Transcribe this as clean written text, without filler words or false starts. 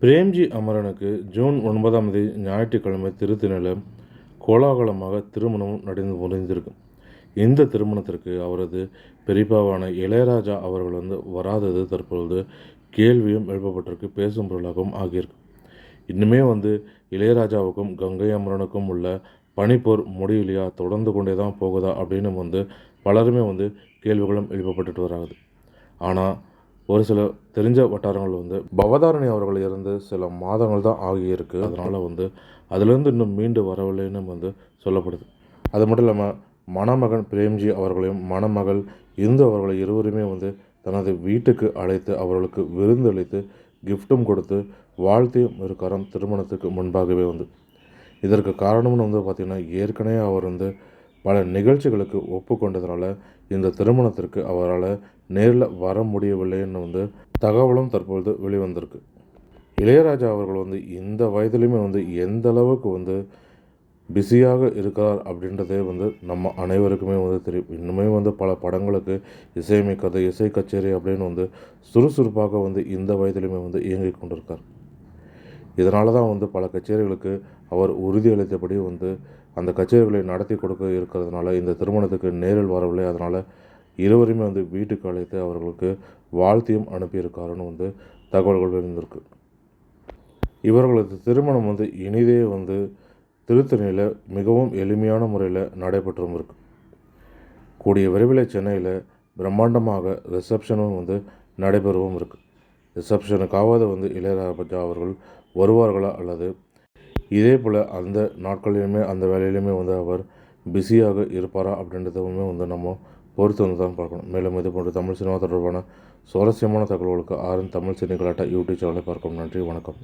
Premji அமரனுக்கு June 9ஆம் தேதி ஞாயிற்றுக்கிழமை திருத்தணியில் கோலாகலமாக திருமணமும் நடந்து முடிந்திருக்கு. இந்த திருமணத்திற்கு அவரது பெரியப்பாவான இளையராஜா அவர்கள் வராதது தற்பொழுது கேள்வியும் எழுப்பப்பட்டிருக்கு, பேசும் பொருளாகவும் ஆகியிருக்கு. இன்னுமே இளையராஜாவுக்கும் கங்கை அமரனுக்கும் உள்ள பனிப்போர் முடியலையா, தொடர்ந்து கொண்டே தான் போகுதா அப்படின்னு பலருமே கேள்விகளும் எழுப்பப்பட்டுட்டு வராது. ஆனால் ஒரு சில தெரிஞ்ச வட்டாரங்கள் பவதாரணி அவர்கள் இருந்து சில மாதங்கள் தான் ஆகியிருக்கு. அதனால் அதிலிருந்து இன்னும் மீண்டு வரவில்லைன்னு சொல்லப்படுது. அது மட்டும் இல்லாமல் மணமகன் பிரேம்ஜி அவர்களையும் மணமகள் இந்து அவர்களை இருவருமே தனது வீட்டுக்கு அழைத்து அவர்களுக்கு விருந்து அளித்து கிஃப்ட்டும் கொடுத்து வாழ்த்தியும் இருக்காராம் திருமணத்துக்கு முன்பாகவே. இதற்கு காரணம்னு பார்த்திங்கன்னா, ஏற்கனவே அவர் பல நிகழ்ச்சிகளுக்கு ஒப்புக்கொண்டதுனால இந்த திருமணத்திற்கு அவரால் நேரில் வர முடியவில்லைன்னு தகவலும் தற்பொழுது வெளிவந்திருக்கு. இளையராஜா அவர்கள் இந்த வயதிலையுமே எந்த அளவுக்கு பிஸியாக இருக்கிறார் அப்படின்றதே நம்ம அனைவருக்குமே தெரியும். இன்னுமே பல படங்களுக்கு இசையமைக்கிறது, இசை கச்சேரி அப்படின்னு சுறுசுறுப்பாக இந்த வயதிலையுமே இயங்கிக் கொண்டிருக்கார். இதனால தான் பல கச்சேரிகளுக்கு அவர் உறுதியளித்தபடி அந்த கச்சேரிகளை நடத்தி கொடுக்க இருக்கிறதுனால இந்த திருமணத்துக்கு நேரில் வரவில்லை. அதனால் இருவரையுமே வீட்டுக்கு அழைத்து அவர்களுக்கு வாழ்த்தியும் அனுப்பியிருக்காருன்னு தகவல்கள் இருந்திருக்கு. இவர்களது திருமணம் இனிதே திருத்தணியில் மிகவும் எளிமையான முறையில் நடைபெற்றும் இருக்கு. கூடிய விரைவில் சென்னையில் பிரம்மாண்டமாக ரிசப்ஷனும் நடைபெறவும் இருக்குது. ரிசப்ஷனுக்காவது இளையராஜா அவர்கள் வருவார்களா, அல்லது இதே போல் அந்த நாட்களிலுமே அந்த வேலையிலுமே அவர் பிஸியாக இருப்பாரா அப்படின்றதுமே நம்ம பொறுத்து தான் பார்க்கணும். மேலும் இது போன்ற தமிழ் சினிமா தொடர்பான சுவாரஸ்யமான தகவல்களுக்கு தமிழ் சினி கலாட்டா யூடியூப் சேனலை பார்க்கவும். நன்றி, வணக்கம்.